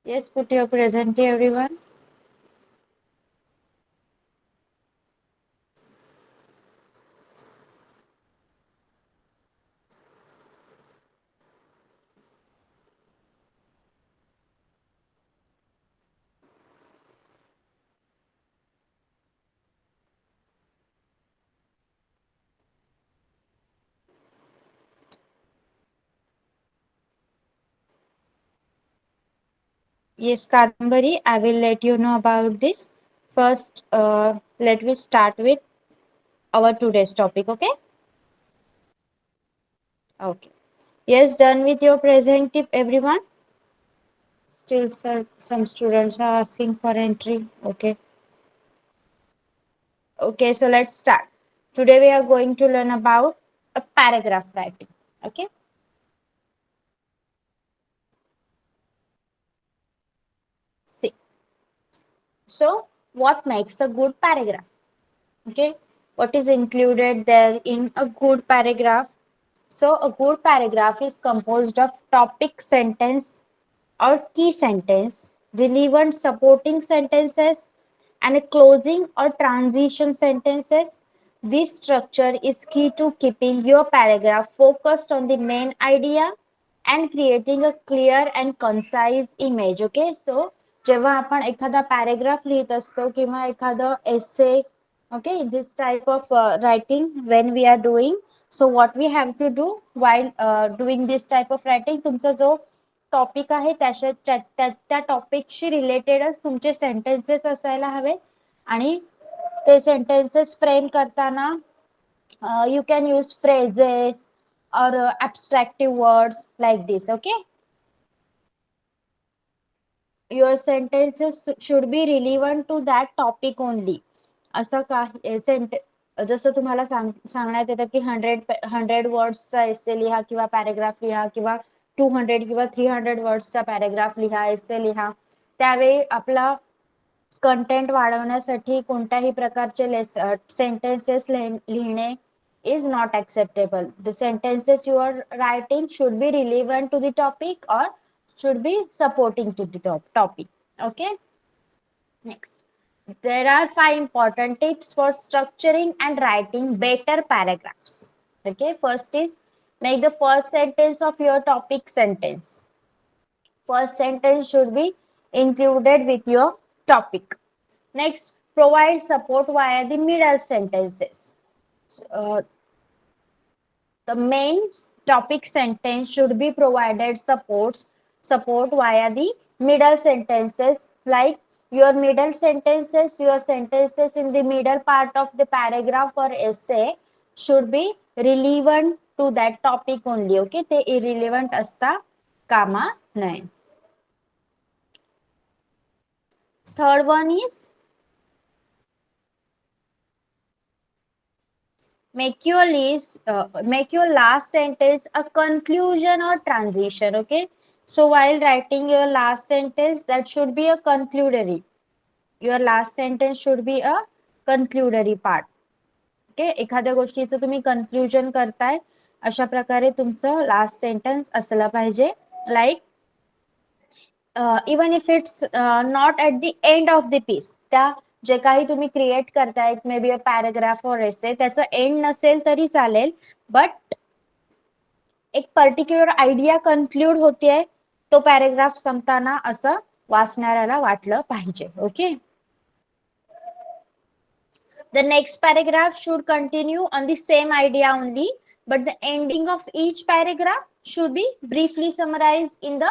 Yes, put your present everyone. Yes, Kadambari, I will let you know about this. First, let me start with our today's topic, okay? Okay. Yes, done with your present tip, everyone. Still, some students are asking for entry. Okay. Okay, so let's start. Today we are going to learn about a paragraph writing. Okay. See. So, what makes a good paragraph? Okay. What is included there in a good paragraph? So, a good paragraph is composed of topic sentence or key sentence, relevant supporting sentences, and a closing or transition sentences. This structure is key to keeping your paragraph focused on the main idea and creating a clear and concise image. Okay, so जेव्हा आपण एखादा paragraph लिहित असतो किंवा एखादं एसे, okay, this type of writing when we are doing, so what we have to do while doing this type of writing, तुमचा जो topic आहे त्या टॉपिकशी रिलेटेडच तुमचे सेंटेन्सेस असायला हवे आणि ते सेंटेन्सेस फ्रेम करताना you can use phrases or abstractive words like this. Okay, your sentences should be relevant to that topic only. असं काही जसं तुम्हाला सांगण्यात येतं की 100 वर्ड्सचा एसे लिहा किंवा पॅरेग्राफ लिहा किंवा 200 किंवा 300 वर्ड्सचा पॅरेग्राफ लिहा, एसे लिहा, त्यावेळी आपला कंटेंट वाढवण्यासाठी कोणत्याही प्रकारचे सेंटेन्सेस लिहिणे is not acceptable. The sentences you are writing should be relevant to the topic or should be supporting to the topic. Okay, next. There are 5 important tips for structuring and writing better paragraphs. Okay, first is make the first sentence of your topic sentence. First sentence should be included with your topic. Next, provide support via the middle sentences. Uh, the main topic sentence should be provided support via the middle sentences, like your sentences in the middle part of the paragraph or essay should be relevant to that topic only. Okay, ते irrelevant असता कामा नये. Third one is make your last sentence a conclusion or transition. Okay, so while writing your last sentence, that should be a conclusory. Your last sentence should be a conclusory part. Okay, एखाद्या गोष्टीचं तुम्ही conclusion करताय, अशा प्रकारे तुमचं last sentence असलं पाहिजे. Like even if it's not at the end of the piece, त्या जे काही तुम्ही क्रिएट करताय, मे बी अ पॅराग्राफ और एसे, त्याचं एंड नसेल तरी चालेल, बट एक पर्टिक्युलर आयडिया कन्क्लूड होतेय, तो पॅराग्राफ संपताना असं वाचणाऱ्याला वाटलं पाहिजे. Okay, the next paragraph should continue on the same idea only, but the ending of each paragraph should be briefly summarized in the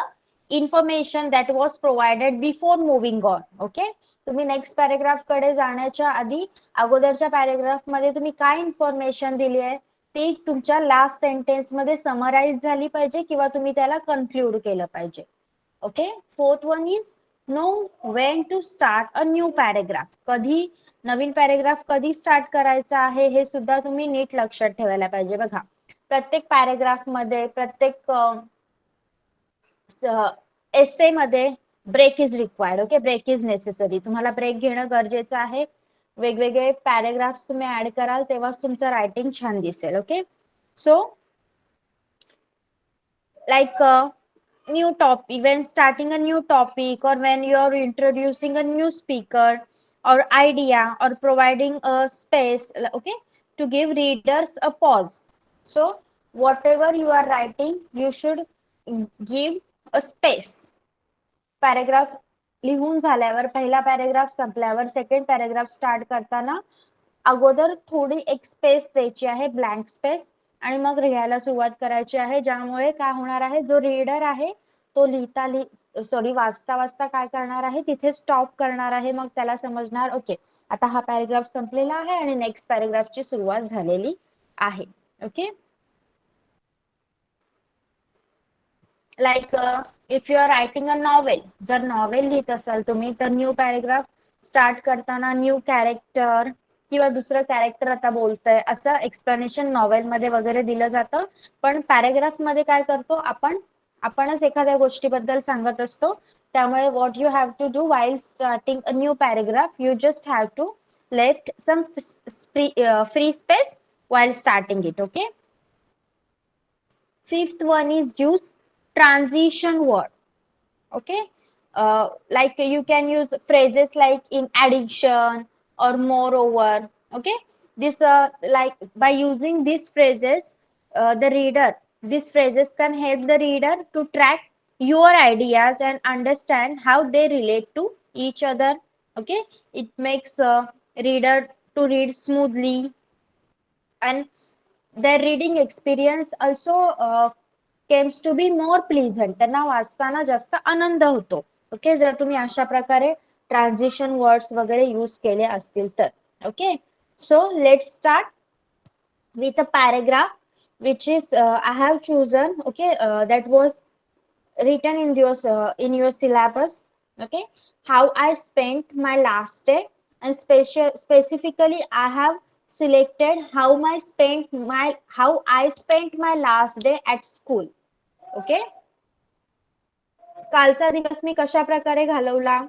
information that was provided before moving on. Okay, तुम्ही next paragraph कडे जाण्याच्या आधी अगोदरच्या paragraph मध्ये तुम्ही काय information दिली आहे ती तुमच्या लास्ट सेंटेन्स मध्ये समराइज झाली पाहिजे किंवा तुम्ही त्याला कन्क्लूड केलं पाहिजे. Okay, fourth one is know when to start a new paragraph. कधी नवीन पॅरेग्राफ कधी स्टार्ट करायचा आहे हे सुद्धा तुम्ही नीट लक्षात ठेवायला पाहिजे. बघा, प्रत्येक पॅरेग्राफ मध्ये, प्रत्येक एसे मध्ये break is required. Okay, break is necessary. तुम्हाला ब्रेक घेणं गरजेचं आहे. वेगवेगळे पॅरेग्राफ्स तुम्ही ऍड कराल तेव्हाच तुमचं रायटिंग छान दिसेल. Okay, so like new topic, when starting a new topic, or when you are introducing a new speaker or idea, or providing a space, okay, to give readers a pause. So whatever you are writing, you should give a space. Paragraph लिहून झाल्यावर, पहिला paragraph संपल्यावर second paragraph start करताना अगोदर थोडी एक space द्यायची आहे, ब्लँक स्पेस, आणि मग लिहायला सुरुवात करायची आहे. ज्यामुळे काय होणार आहे, जो रीडर आहे तो वाचता वाचता काय करणार आहे, तिथे स्टॉप करणार आहे. मग त्याला समजणार, ओके, आता हा पॅरेग्राफ संपलेला आहे आणि नेक्स्ट पॅरेग्राफची सुरुवात झालेली आहे. Okay, like if you are writing a novel, जर नॉवेल लिहित असाल तुम्ही, तर न्यू पॅरेग्राफ स्टार्ट करताना न्यू कॅरेक्टर किंवा दुसरं कॅरेक्टर आता बोलतंय असं एक्सप्लेनेशन नॉवेल मध्ये वगैरे दिलं जातं. पण पॅरेग्राफ मध्ये काय करतो आपणच एखाद्या गोष्टीबद्दल सांगत असतो. त्यामुळे what you have to do while starting a new paragraph, you just have to left some free space while starting it. Okay, fifth one is use transition word. Okay, like you can use phrases like in addition or moreover. Okay, this like by using these phrases, these phrases can help the reader to track your ideas and understand how they relate to each other. Okay, it makes reader to read smoothly, and their reading experience also comes to be more pleasant. त्यांना वाचताना जास्त आनंद होतो. Okay, जर तुम्ही अशा प्रकारे transition words वगैरे use केले असतील तर. Okay, so let's start with a paragraph which is I have chosen. Okay, that was written in your syllabus. Okay, how I spent my last day, and specifically I have selected how I spent my last day at school. Okay, कालचा दिवस मी कशा प्रकारे घालवला,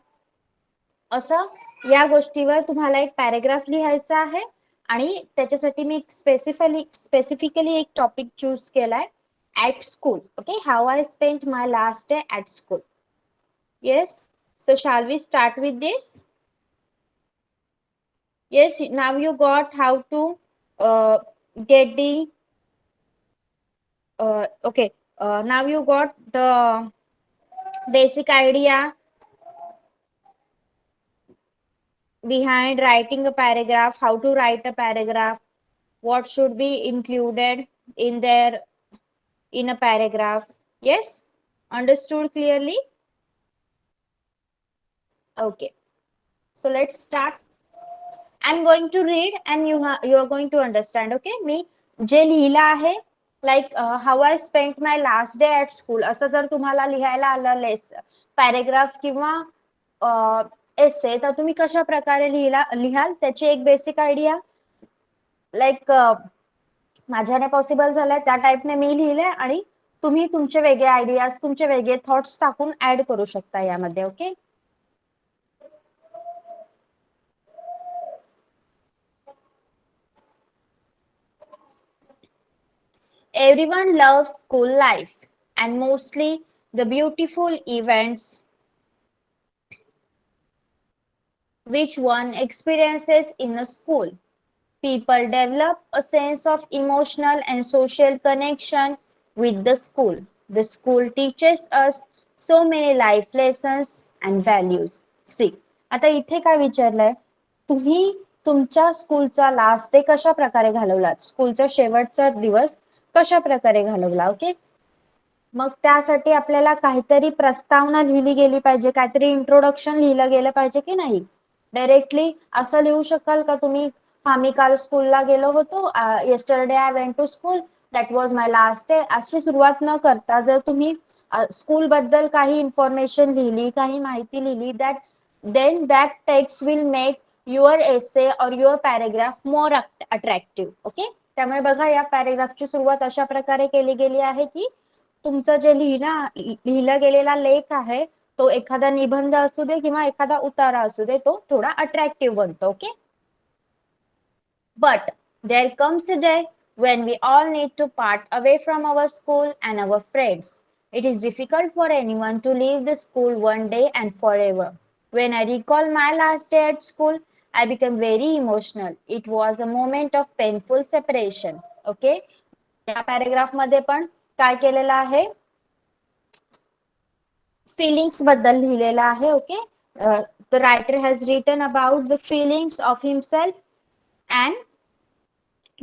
असं या गोष्टीवर तुम्हाला एक पॅरेग्राफ लिहायचा आहे. आणि त्याच्यासाठी मी स्पेसिफिकली एक टॉपिक चूज केलाय, at school. Okay, how I spent my last day at school. Yes, so shall we start with this? Yes, now you got how to get the okay, now you got the basic idea behind writing a paragraph, how to write a paragraph, what should be included in there in a paragraph. Yes, understood clearly? Okay, so let's start. I'm going to read and you are going to understand. Okay, मी जे लिहिलं आहे, like how I spent my last day at school, असं जर तुम्हाला लिहायला आलं paragraph किंवा एसे, तर तुम्ही कशा प्रकारे लिहाल त्याची एक बेसिक आयडिया, लाईक माझ्याने पॉसिबल झालंय त्या टाइपने मी लिहिले, आणि तुम्ही तुमचे वेगळे आयडियाज, तुमचे वेगळे थॉट्स टाकून ऍड करू शकता यामध्ये. Okay, everyone loves school life, and mostly the beautiful events which one experiences in a school. People develop a sense of emotional and social connection with the school. The school teaches us so many life lessons and values. See, आता इथे काय विचारलंय, तुम्ही तुमच्या स्कूलचा last day कशा प्रकारे घालवला, स्कूलचा शेवटचा दिवस कशा प्रकारे घालवला. ओके, मग त्यासाठी आपल्याला काहीतरी प्रस्तावना लिहिली गेली पाहिजे, काहीतरी इंट्रोडक्शन लिहिलं गेलं पाहिजे की नाही. डायरेक्टली असं लिहू शकाल का तुम्ही, हा मी काल स्कूलला गेलो होतो, yesterday I went to school, that was my last day, अशी सुरुवात न करता जर तुम्ही स्कूल बद्दल काही इन्फॉर्मेशन लिहिली, काही माहिती लिहिली, then that text will make your essay or your paragraph more attractive. Okay, त्यामुळे बघा या पॅरेग्राफची सुरुवात अशा प्रकारे केली गेली आहे की तुमचं जे लिहिला गेलेला लेख आहे तो एखादा निबंध असू दे किंवा एखादा उतारा असू दे, तो थोडा अट्रॅक्टिव्ह बनतो. Okay, but there comes a day when we all need to part away from our school and our friends. It is difficult for anyone to leave the school one day and forever. When I recall my last day at school, I become very emotional. It was a moment of painful separation. Okay, या paragraph मध्ये पण काय केलेलं आहे, feelings बद्दल लिहिलेलं आहे. Okay, the writer has written about the feelings of himself and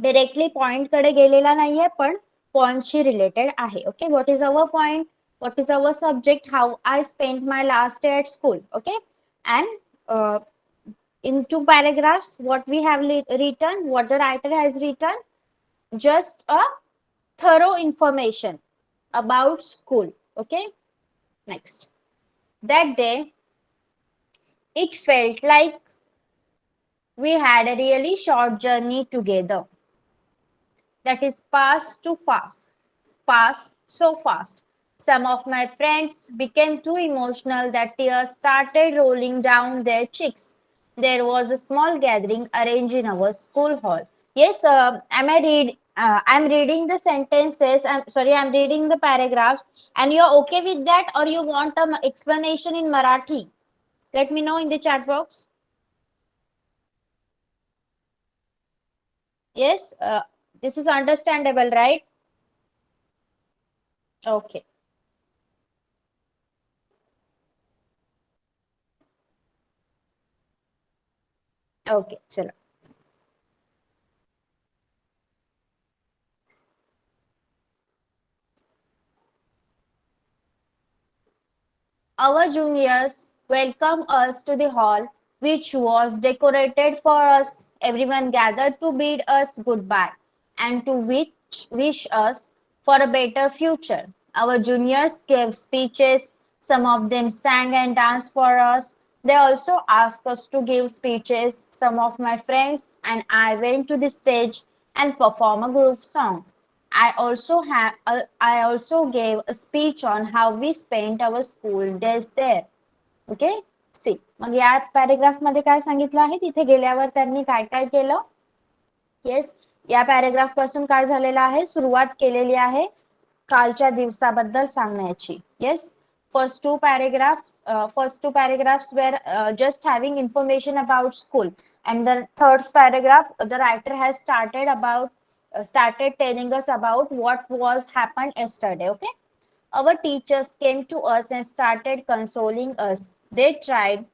directly point कडे गेलेला नाहीये, पण पॉइंटशी रिलेटेड आहे. Okay, what is our point, what is our subject, how I spent my last day at school. Okay, and in two paragraphs what we have written, what the writer has written, just a thorough information about school. Okay, next, that day it felt like we had a really short journey together, that is passed too fast, passed so fast. Some of my friends became too emotional that tears started rolling down their cheeks. There was a small gathering arranged in our school hall. Yes, I'm reading the sentences. I'm sorry, I'm reading the paragraphs, and you're okay with that, or you want an explanation in Marathi? Let me know in the chat box. Yes, this is understandable, right? Okay. Okay, चलो. Our juniors welcomed us to the hall, which was decorated for us. Everyone gathered to bid us goodbye and to wish us for a better future. Our juniors gave speeches. Some of them sang and danced for us. They also asked us to give speeches. Some of my friends and I went to the stage and perform a group song. I also gave a speech on how we spent our school days there. Okay, see मग या paragraph मध्ये काय सांगितलं आहे, तिथे गेल्यावर त्यांनी काय काय केलं. येस, या पॅरेग्राफ पासून काय झालेलं आहे, सुरुवात केलेली आहे कालच्या दिवसाबद्दल सांगण्याची. Yes, first two paragraphs were just having information about school, and the third paragraph the writer has started telling us about what was happened yesterday. Okay, our teachers came to us and started consoling us. They tried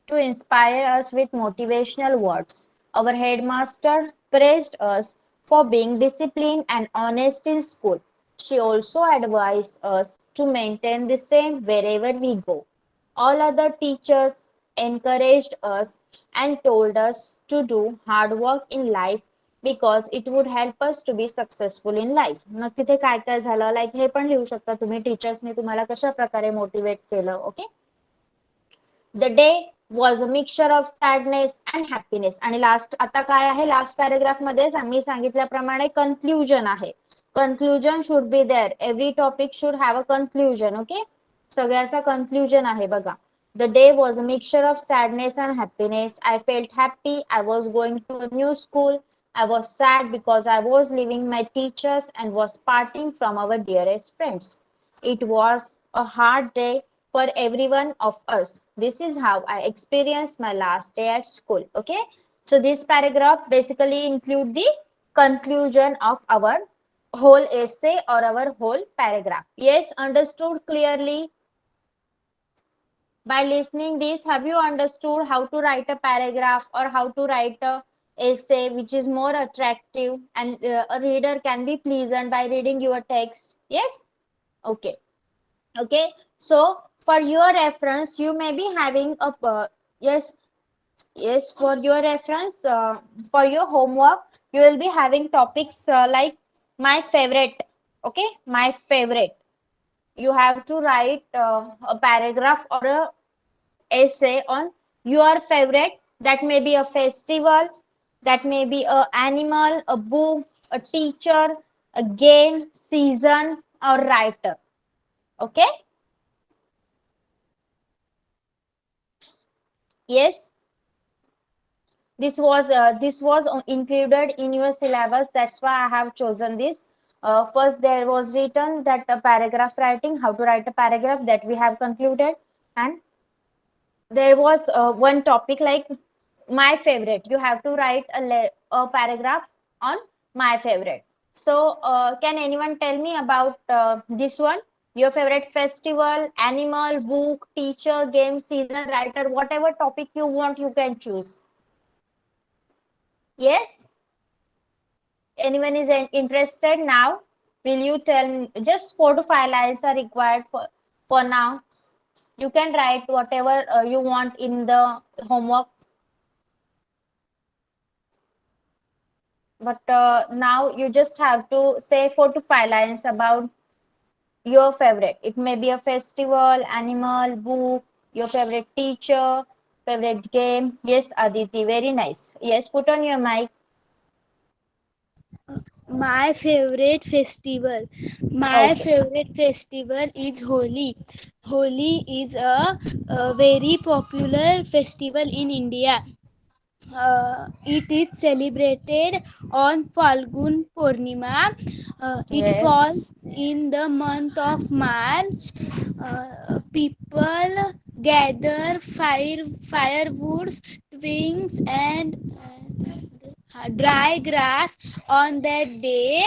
to inspire us with motivational words. Our headmaster praised us for being disciplined and honest in school. She also advised us to maintain the same wherever we go. All other teachers encouraged us and told us to do hard work in life because it would help us to be successful in life. मग तिथे काय काय झालं, like हे पण लिहू शकता तुम्ही, टीचर्सने तुम्हाला कशा प्रकारे मोटिवेट केलं. Okay, the day was a mixture of sadness and happiness. आणि लास्ट आता काय आहे, लास्ट पॅरेग्राफ मध्ये मी सांगितल्याप्रमाणे कन्क्लुजन आहे. Conclusion should be there, every topic should have a conclusion. Okay, सगळ्याचा कन्क्लुजन आहे बघा. The day was a mixture of sadness and happiness. I felt happy. I was going to a new school. I was sad because I was leaving my teachers and was parting from our dearest friends. It was a hard day for every one of us. This is how I experienced my last day at school. Okay, so this paragraph basically include the conclusion of our whole essay or our whole paragraph. Yes, understood clearly? By listening this, have you understood how to write a paragraph or how to write a essay which is more attractive and a reader can be pleasant by reading your text? Yes, okay. Okay, so for your reference you may be having a yes, for your reference, for your homework you will be having topics like my favorite. Okay, my favorite, you have to write a paragraph or a essay on your favorite. That may be a festival, that may be a animal, a book, a teacher, a game, season, or writer. Okay, yes, this was included in your syllabus, that's why I have chosen this. First, there was written that a paragraph writing, how to write a paragraph, that we have concluded, and there was one topic like my favorite. You have to write a paragraph on my favorite. So, can anyone tell me about this one? Your favorite festival, animal, book, teacher, game, season, writer, whatever topic you want, you can choose. Yes? Anyone is interested now? Will you tell me? Just 4 to 5 lines are required for now. You can write whatever you want in the homework. But now you just have to say 4 to 5 lines about your favorite. It may be a festival, animal, book, your favorite teacher, favorite game. Yes, Aditi, very nice. Yes, put on your mic. My favorite festival. My Okay. favorite festival is Holi. Holi is a very popular festival in India. It is celebrated on Falgun Purnima. It falls Yes. in the month of March. People gather firewoods, twigs, and dry grass. On that day,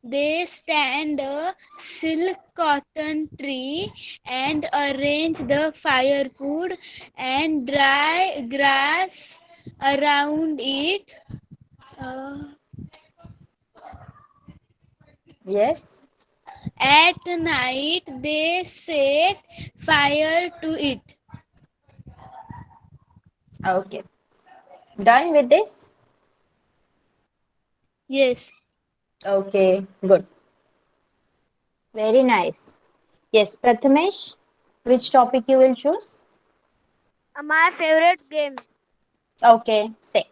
they stand a silk cotton tree and arrange the firewood and dry grass around it. Uh, Yes. at night, they set fire to it. Okay. Done with this? Yes. Okay. Good. Very nice. Yes, Prathamesh, which topic you will choose? My favorite game. Okay, say.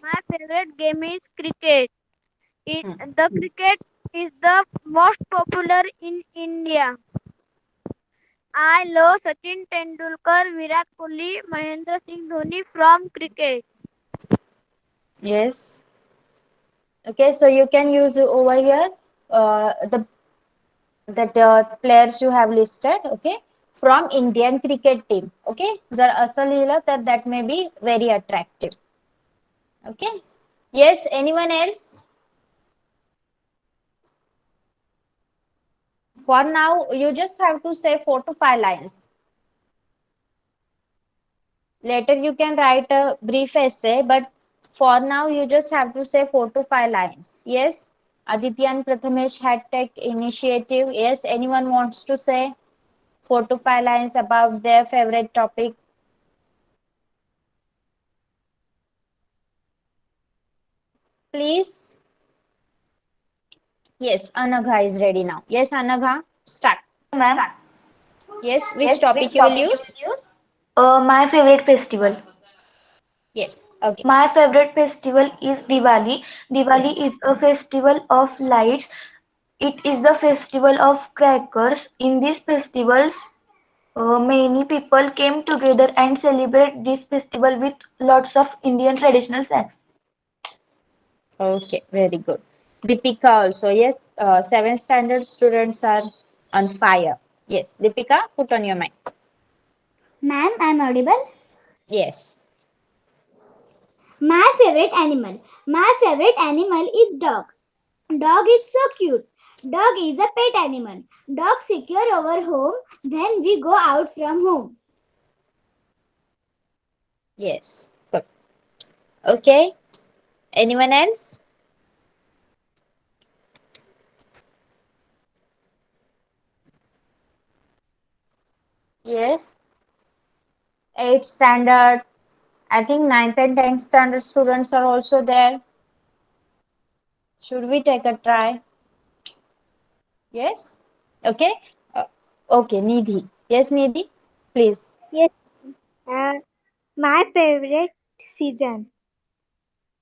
My favorite game is cricket. Hmm. The cricket is the most popular in India. I love Sachin Tendulkar, Virat Kohli, Mahendra Singh Dhoni from cricket. Yes. Okay, so you can use over here the that players you have listed. Okay, from Indian cricket team. Okay, जर असं लिहिलं तर that may be very attractive. Okay. Yes. Anyone else? For now, you just have to say 4 to 5 lines. Later, you can write a brief essay, but for now, you just have to say 4 to 5 lines. Yes, Aditya and Prathamesh had take initiative. Yes, anyone wants to say 4 to 5 lines about their favorite topic? Please. Yes, Anagha is ready now. Yes, Anagha, start. Ma'am. Yes, which Yes, which topic you will topic you use? will use? My favorite festival. Yes, okay. My favorite festival is Diwali. Diwali is a festival of lights. It is the festival of crackers. In these festivals, many people came together and celebrate this festival with lots of Indian traditional snacks. Okay, very good. Deepika also, yes, 7th standard students are on fire. Yes, Deepika, put on your mic. Ma'am, I'm audible. Yes. My favorite animal. My favorite animal is dog. Dog is so cute. Dog is a pet animal. Dog secure our home when we go out from home. Yes, good. Okay, anyone else? Yes, 8th standard. I think 9th and 10th standard students are also there. Should we take a try? Yes. Okay. Uh, okay, Nidhi. Yes, Nidhi, please. Yes, uh, my favorite season.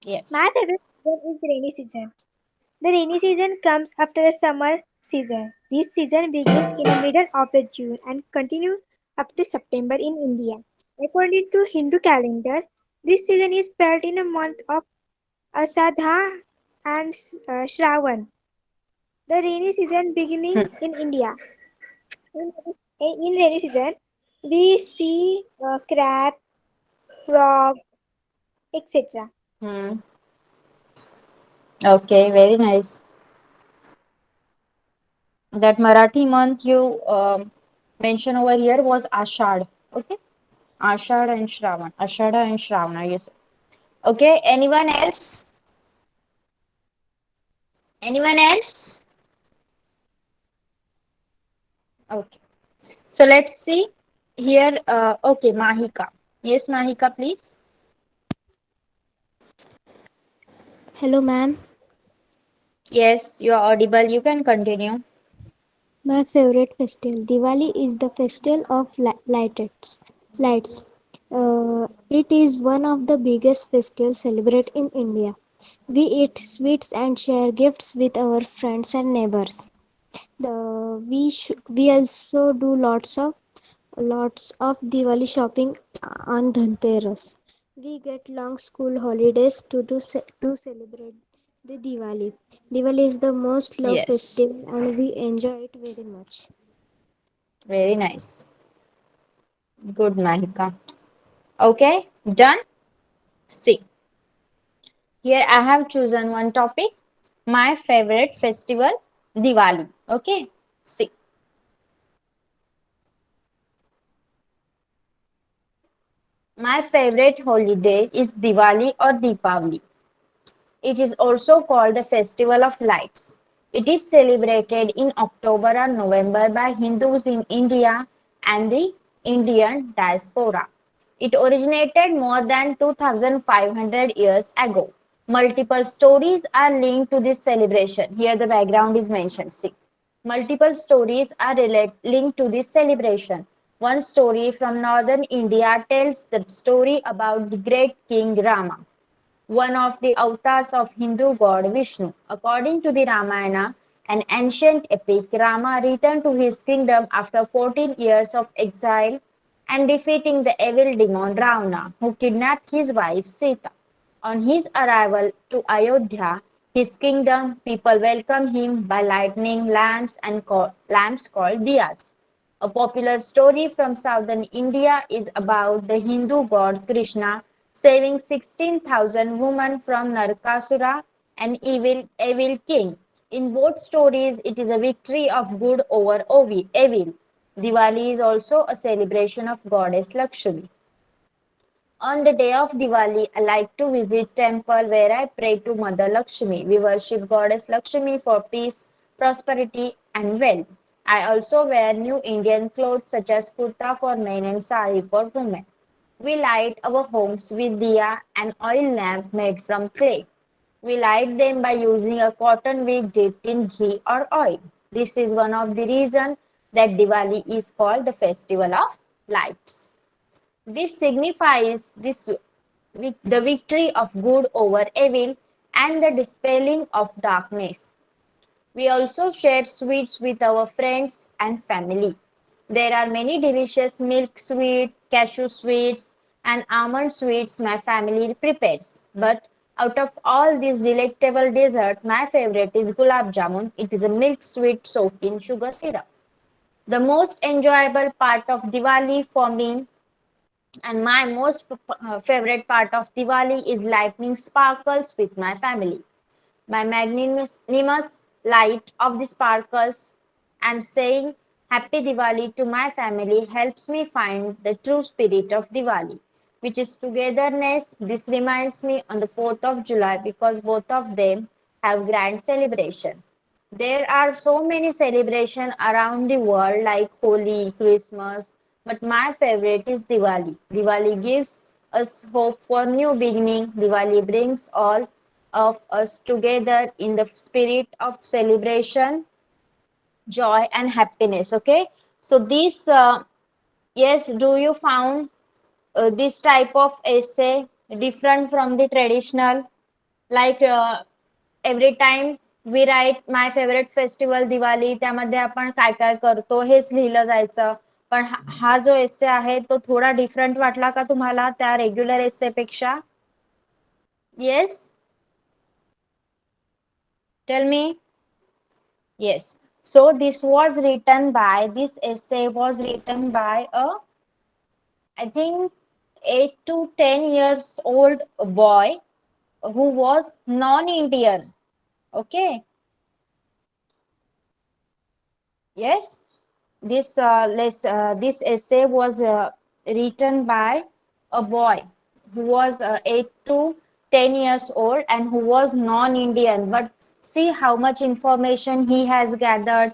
My Yes. favorite season is rainy season. The rainy season comes after the summer season. This season begins in the middle of the June and continues up to September in India. According to Hindu calendar, this season is felt in the month of Asadha and Shravan. The rainy season beginning in India. In, in rainy season, we see crab, frog, etc. Hmm. Okay, very nice. That Marathi month you mentioned over here was Ashad. Okay, Ashad and Shravan. Ashada and Shravana. Yes. Okay. Anyone else? Anyone else? Okay. So let's see here. Okay, Mahika. Yes, Mahika, please. Hello, ma'am. Yes, you are audible. You can continue. My favorite festival. Diwali is the festival of lights. Lights. It is one of the biggest festivals celebrated in India. We eat sweets and share gifts with our friends and neighbors. We also do lots of Diwali shopping on Dhanteras. We get long school holidays to celebrate the Diwali. Diwali is the most loved Yes, festival and we enjoy it very much. very nice. Good, Mahika. Okay, done. See, here I have chosen one topic. My favorite festival, Diwali. Okay, see. My favorite holiday is Diwali or Deepavali. It is also called the Festival of Lights. It is celebrated in October or November by Hindus in India and the Indian diaspora. It originated more than 2500 years ago. Multiple stories are linked to this celebration. Here the background is mentioned. See. Multiple stories are linked to this celebration. One story from northern India tells the story about the great king Rama, one of the avatars of Hindu god Vishnu. According to the Ramayana, an ancient epic, Rama returned to his kingdom after 14 years of exile and defeating the evil demon Ravana, who kidnapped his wife Sita. On his arrival to Ayodhya, his kingdom, people welcomed him by lighting lamps called diyas. A popular story from southern India is about the Hindu god Krishna saving 16,000 women from Narakasura, an evil king. In both stories, it is a victory of good over evil. Diwali is also a celebration of goddess Lakshmi. On the day of Diwali, I like to visit temple where I pray to Mother Lakshmi. We worship Goddess Lakshmi for peace, prosperity and wealth. I also wear new Indian clothes such as kurta for men and sari for women. We light our homes with diya, an oil lamp made from clay. We light them by using a cotton wick dipped in ghee or oil. This is one of the reasons that Diwali is called the festival of lights. This signifies the victory of good over evil and the dispelling of darkness. We also share sweets with our friends and family. There are many delicious milk sweet, cashew sweets, and almond sweets my family prepares. But out of all these delectable desserts, my favorite is gulab jamun. It is a milk sweet soaked in sugar syrup. The most enjoyable part of Diwali for me and my most favorite part of Diwali is lightning sparkles with my family. My magnanimous light of the sparkles and saying Happy Diwali to my family helps me find the true spirit of Diwali, which is togetherness. This reminds me on the 4th of July because both of them have grand celebration. There are so many celebrations around the world like Holi, Christmas, but my favorite is Diwali. Diwali gives us hope for new beginning. Diwali brings all of us together in the spirit of celebration, joy and happiness. Okay, so this yes, do you found this type of essay different from the traditional, like every time we write my favorite festival Diwali त्यामध्ये आपण काय काय करतो हेच लिहिलं जायचं पण हा जो एसे आहे तो थोडा डिफरंट वाटला का तुम्हाला त्या रेग्युलर एसे पेक्षा yes tell me Yes. So this essay was written by I think 8 to 10 years old boy who was non-Indian. Okay. Yes. This essay was written by a boy who was 8 to 10 years old and who was non-Indian. But see how much information he has gathered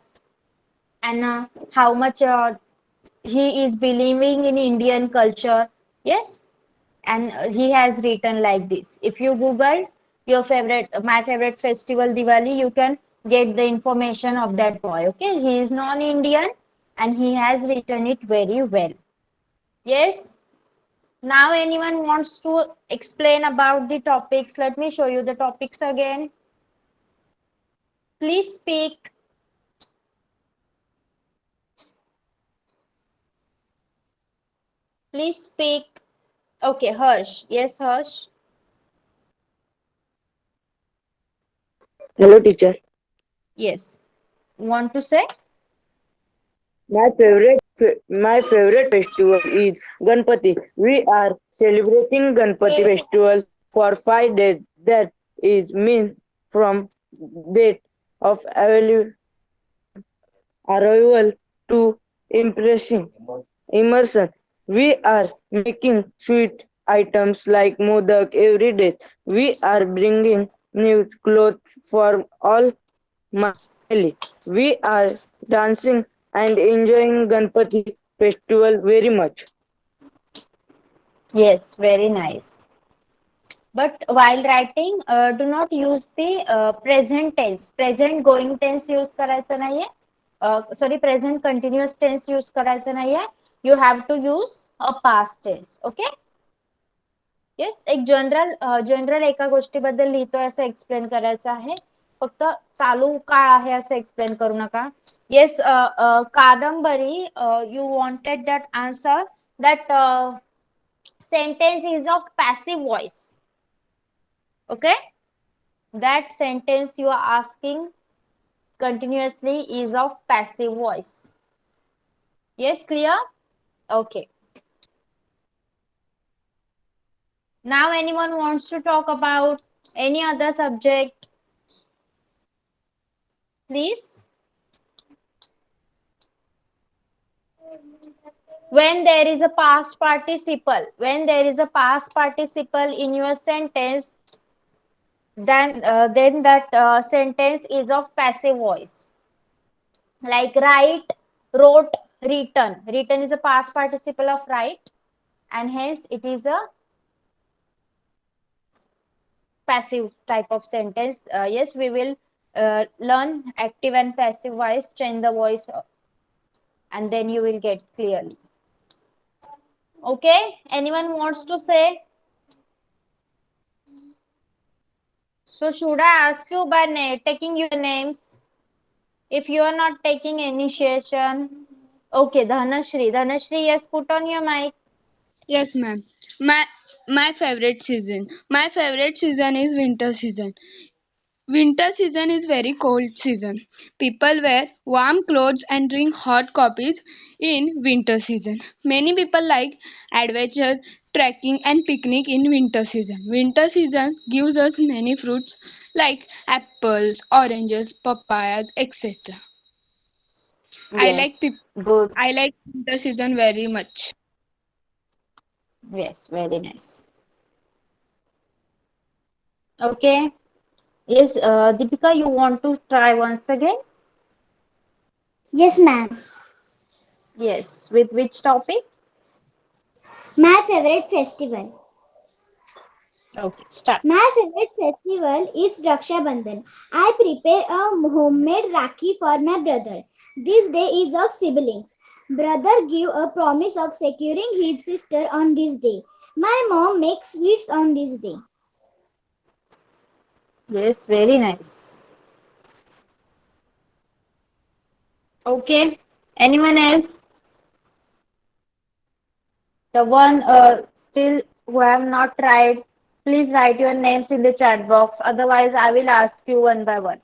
and how much he is believing in Indian culture. Yes, and he has written like this. If you Google my favorite festival Diwali, you can get the information of that boy. Okay, he is non-Indian and he has written it very well. Yes. Now anyone wants to explain about the topics? Let me show you the topics again. Please speak. Please speak. Okay, Harsh. Yes, Harsh. Hello, teacher. Yes. Want to say? My favorite festival is Ganpati. We are celebrating Ganpati festival for 5 days. That is means from date of arrival to immersion. We are making sweet items like modak every day. We are bringing new clothes for all my family. We are dancing and enjoying Ganpati festival very much. Yes, very nice. But while writing, do not use the present tense. Present going tense use करायचं नाहीये. Sorry, present continuous tense use करायचं नाहीये. You have to use a past tense. Okay? Yes, एक general एका गोष्टीबद्दल लिहितोय असं explain करायचं आहे. फक्त चालू काळ आहे असं एक्सप्लेन करू नका. Yes, Kadambari, you wanted that answer that sentence is of passive voice. Okay, that sentence you are asking continuously is of passive voice. Yes, clear? Okay. Now anyone wants to talk about any other subject? Please. When there is a past participle in your sentence, then that sentence is of passive voice. Like write, wrote, written. Written is a past participle of write, and hence it is a passive type of sentence. Yes, we will learn active and passive voice, change the voice, and then you will get clearly. Okay, anyone wants to say? So should I ask you by taking your names? If you are not taking initiation. Okay, Dhanashri, yes, put on your mic. Yes, ma'am. My favorite season. My favorite season is winter season. Winter season is very cold season. People wear warm clothes and drink hot coffees in winter season. Many people like adventure, trekking and picnic in winter season. Winter season gives us many fruits like apples, oranges, papayas, etc. I like Yes, good. I like winter season very much. Yes, very nice. Okay. Yes, Deepika, you want to try once again? Yes, ma'am. Yes. With which topic? My favorite festival. Okay, start. My favorite festival is Raksha Bandhan. I prepare a homemade Rakhi for my brother. This day is of siblings. Brother give a promise of securing his sister on this day. My mom makes sweets on this day. Yes, very nice. Okay. Anyone else? The one still who have not tried, please write your names in the chat box. Otherwise, I will ask you one by one.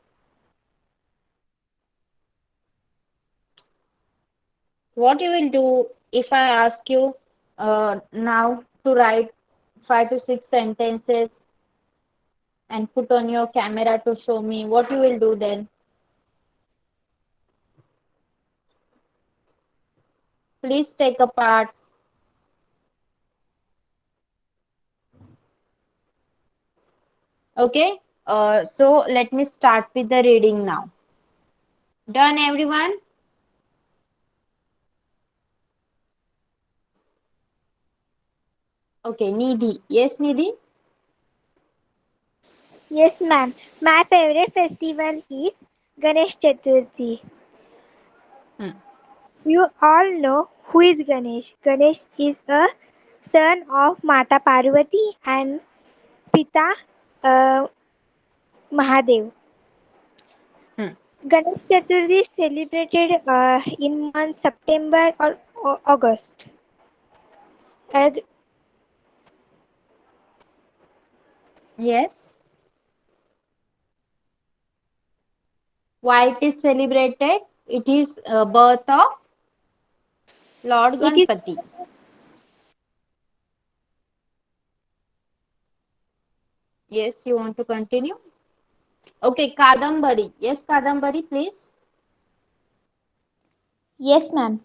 What you will do if I ask you now to write 5 to 6 sentences and put on your camera to show me? What you will do then? Please take a part. Okay. So let me start with the reading now. Done, everyone? Okay, Nidhi. Yes, Nidhi? Yes, ma'am. My favorite festival is Ganesh Chaturthi. Hmm. You all know who is Ganesh. Ganesh is a son of Mata Parvati and Pita uh, Mahadev. Hmm. Ganesh Chaturthi is celebrated in month September or August. Uh, Yes. Why it is celebrated? It is birth of Lord it is Ganpati. Yes, you want to continue? Okay, Kadambari. Yes, Kadambari, please. Yes, ma'am.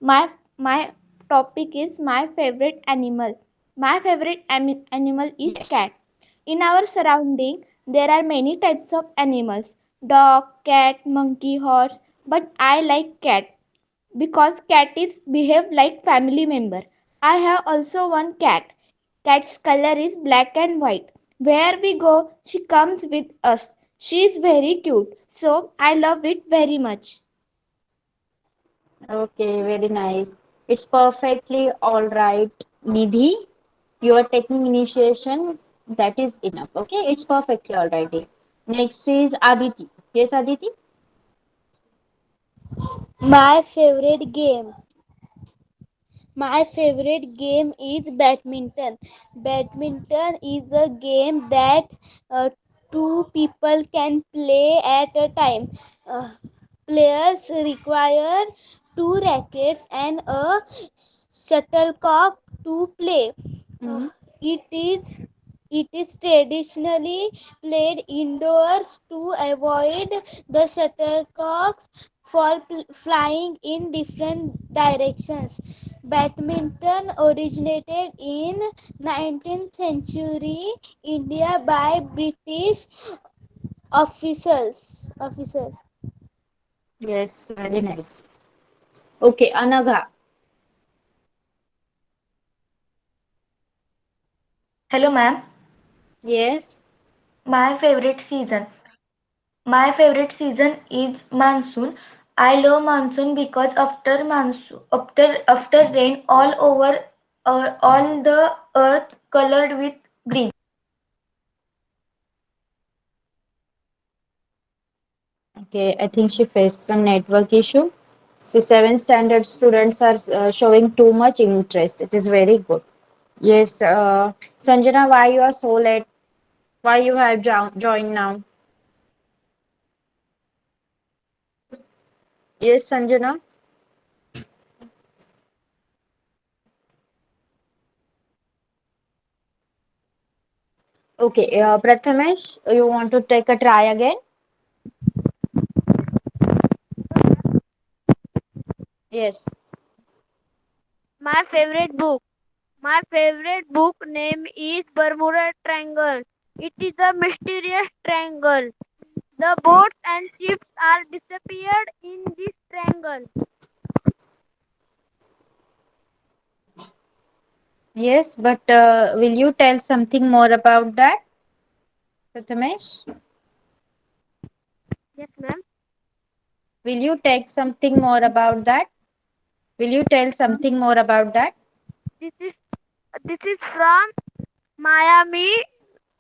My topic is my favorite animal. My favorite animal is Yes. cat. In our surrounding, there are many types of animals: dog, cat, monkey, horse. But I like cat because cat is behave like family member. I have also one cat. Cat's color is black and white. Where we go, she comes with us. She is very cute, so I love it very much. Okay, very nice. It's perfectly all right, Nidhi. You are taking initiation. That is enough. Okay, it's perfectly all right. Next is Aditi. Yes, Aditi. My favorite game. My favorite game is badminton. Badminton is a game that two people can play at a time. Uh, Players require two rackets and a shuttlecock to play. Uh, Hmm. it is it is traditionally played indoors to avoid the shuttlecocks for flying in different directions. Badminton originated in 19th century India by British officers. Yes, very nice. Okay, Anagha. Hello, ma'am. Yes. My favorite season. My favorite season is monsoon. I love monsoon because after rain all over all the earth colored with green. Okay, I think she faced some network issue. So 7th standard students are showing too much interest. It is very good. Yes, Sanjana, why you are so late? Why you have joined now? Yes, Sanjana. Okay, Prathamesh, you want to take a try again? Yes. My favorite book. My favorite book name is Bermuda Triangle. It is a mysterious triangle. The boats and ships are disappeared in this triangle. Yes, but will you tell something more about that, Prathamesh? Yes, ma'am. Will you take something more about that? Will you tell something more about that? This is this is from Miami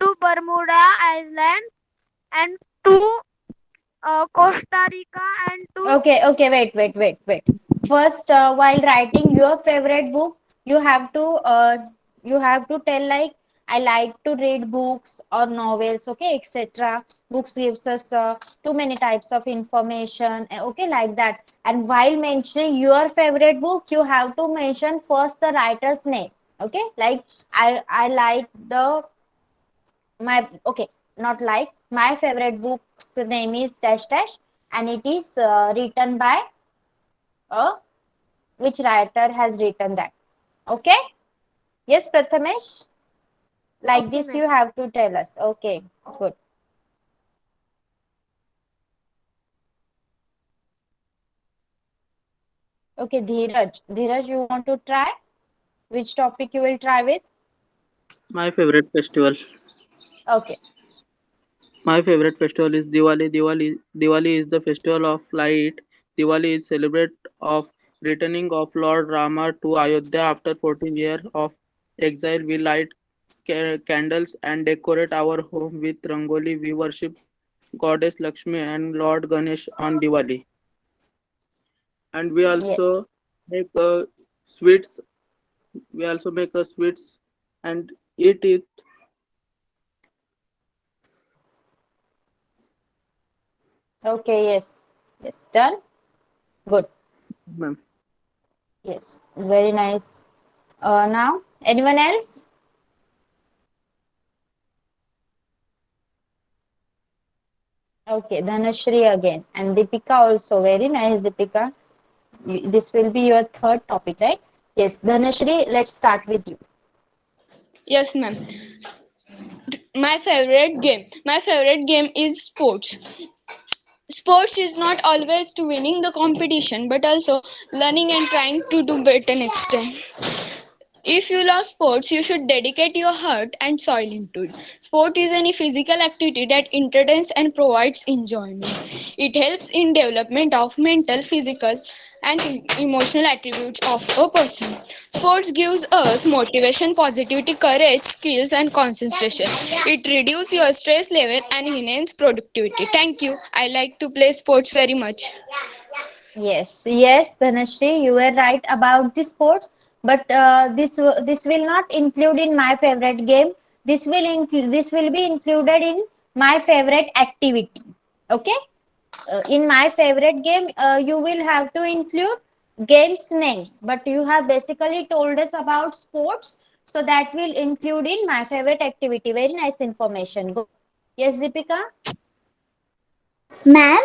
to Bermuda Island and to Costa Rica and to Okay, wait. First, while writing your favorite book, you have to tell like I like to read books or novels, okay, etc. Books gives us too many types of information, okay, like that. And while mentioning your favorite book, you have to mention first the writer's name, okay. Like I like the my okay, not like my favorite book's name is dash dash, and it is written by which writer has written that, okay. Yes, Prathamesh, like Okay, this ma'am. you have to tell us, okay, good. Okay, Dheeraj, you want to try which topic you will try with? My favorite festival. Okay. My favorite festival is Diwali. Diwali is the festival of light. Diwali is celebrate of returning of Lord Rama to Ayodhya after 14 years of exile. We light candles and decorate our home with rangoli. We worship Goddess Lakshmi and Lord Ganesh on Diwali. And we Yes. also make sweets. We also make sweets and eat it. Okay, yes. Yes, done. Good. Ma'am. Yes, very nice. Now, anyone else? Okay, Dhanashri again. And Deepika also. Very nice, Deepika. This will be your third topic, right? Yes, Dhanashri, let's start with you. Yes, ma'am. My favorite game. My favorite game is sports. Sports is not always to winning the competition, but also learning and trying to do better next time. If you love sports, you should dedicate your heart and soul into it. Sport is any physical activity that entertains and provides enjoyment. It helps in development of mental, physical, and emotional attributes of a person. Sports gives us motivation, positivity, courage, skills, and concentration. It reduces your stress level and enhance productivity. Thank you. I like to play sports very much. Yes, yes, Dhanashri, you were right about the sports, but this will not include in my favorite game. This will be included in my favorite activity. Okay, in my favorite game, you will have to include games names, but you have basically told us about sports, so that will include in my favorite activity. Very nice information. Go. Yes, Deepika. Ma'am,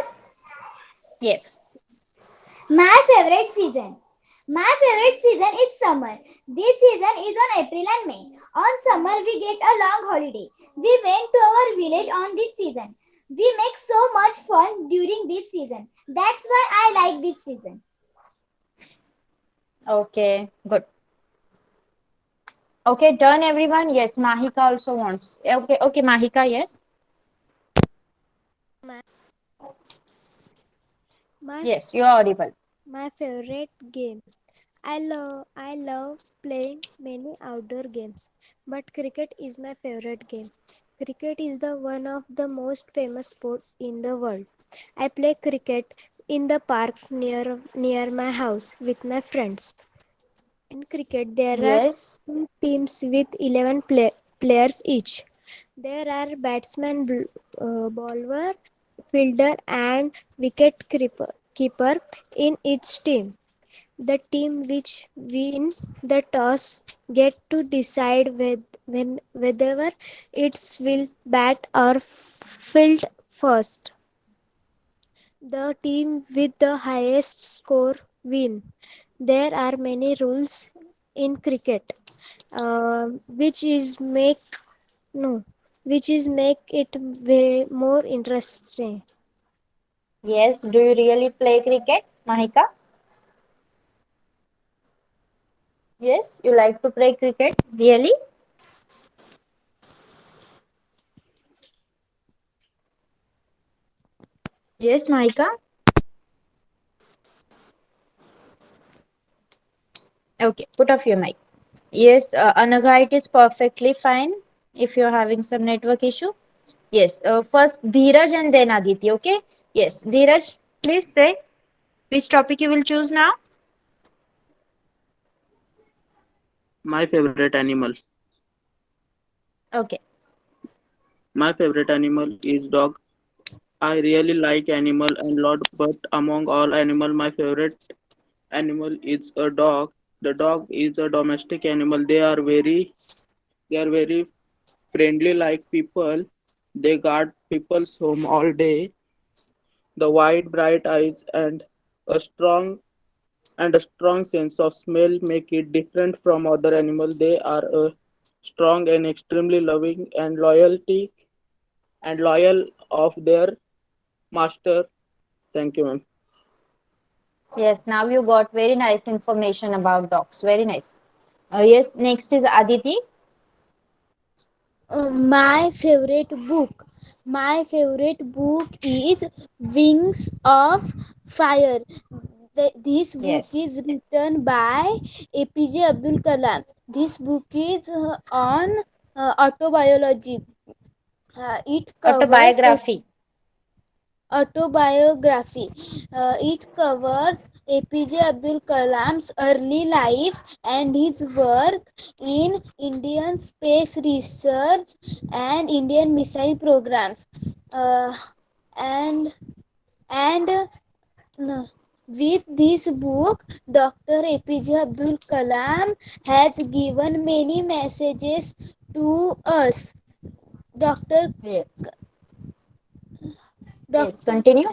Yes. my favorite season. My favorite season is summer. This season is on April and May. On summer, we get a long holiday. We went to our village on this season. We make so much fun during this season. That's why I like this season. Okay. Good. Okay, done everyone. Yes, Mahika also wants. Okay, okay, Mahika, yes. My Yes, you are audible. my favorite game. I love playing many outdoor games, but cricket is my favorite game. Cricket is the one of the most famous sport in the world. I play cricket in the park near my house with my friends. In cricket, there are Yes. two teams with 11 players each. There are batsman, bowler, fielder, and keeper in each team. The team which win the toss get to decide whether it will bat or field first. The team with the highest score win. There are many rules in cricket, which is make no, which is make it way more interesting. Yes. Do you really play cricket, Mahika? Yes, you like to play cricket? Really? Yes, Mahika. Okay, put off your mic. Yes, Anagha, it is perfectly fine if you're having some network issue. Yes, first Dheeraj and then Aditi, okay? Yes, Dheeraj, please say which topic you will choose now. My favorite animal. Okay. My favorite animal is dog. I really like animal and lot, but among all animal, my favorite animal is a dog. The dog is a domestic animal. They are very friendly like people. They guard people's home all day. The wide bright eyes a strong a strong sense of smell make it different from other animals. They are a strong and extremely loving and loyal of their master. Thank you, ma'am. Yes, now you got very nice information about dogs. Very nice. Yes, next is Aditi. My favorite book. My favorite book is Wings of Fire. This book Yes. is written by APJ Abdul Kalam. This book is on autobiology. It covers Autobiography. autobiography. It covers APJ Abdul Kalam's early life and his work in Indian space research and Indian missile programs. Uh, and and with this book, Dr. APJ Abdul Kalam has given many messages to us. Dr. Yeah. Yes, Dr. continue.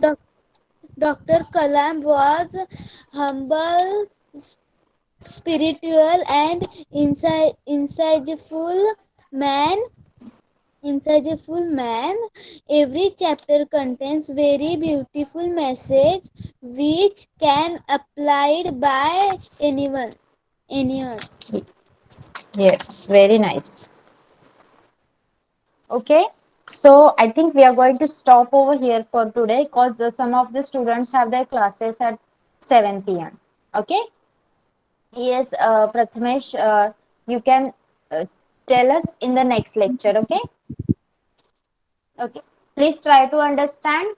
Dr. Kalam was humble, spiritual, and insightful man. Insightful man. Every chapter contains very beautiful message which can applied by anyone. Anyone. Yes, very nice. Okay. So I think we are going to stop over here for today because some of the students have their classes at 7 p.m. Okay. Yes, Prathamesh, you can tell us in the next lecture. Okay. Okay. Please try to understand.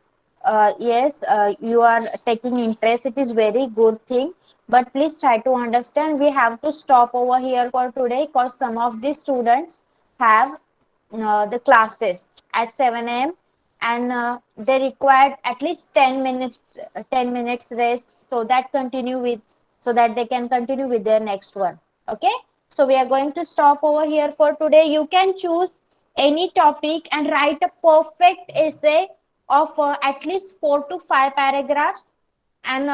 Yes, you are taking interest. It is very good thing. But please try to understand. We have to stop over here for today because some of the students have the classes at 7 a.m. and they required at least 10 minutes rest so that they can continue with their next one. Okay. So we are going to stop over here for today. You can choose any topic and write a perfect essay of at least 4 to 5 paragraphs. And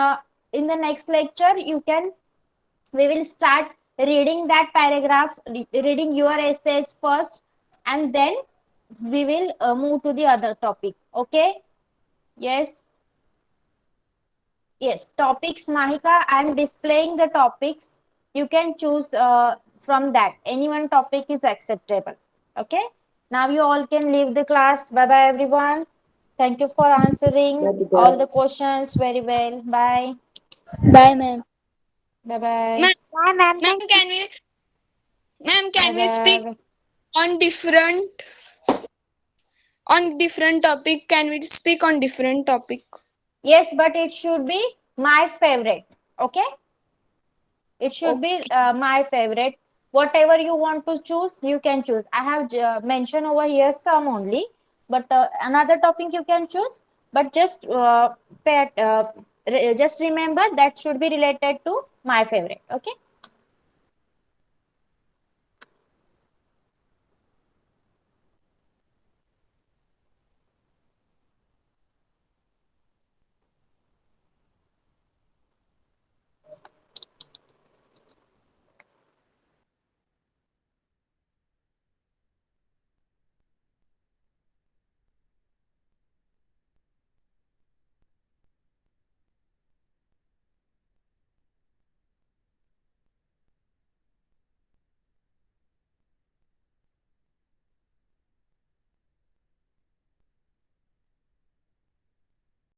in the next lecture, we will start reading that paragraph, reading your essays first, and then we will move to the other topic. Okay. Yes. Yes, topics, Mahika. I am displaying the topics. You can choose from that. Any one topic is acceptable. Okay. Now you all can leave the class. Bye bye, everyone. Thank you for answering all the questions very well. Bye. Bye, ma'am. Bye bye. Ma'am, Bye, ma'am. ma'am, Thank you. Bye can we speak bye. on different topic? Can we speak on different topic? Yes, but it should be my favorite. Okay. It should Okay. be my favorite. Whatever you want to choose, you can choose. I have mentioned over here some only, but another topic you can choose. But just remember that should be related to my favorite. Okay.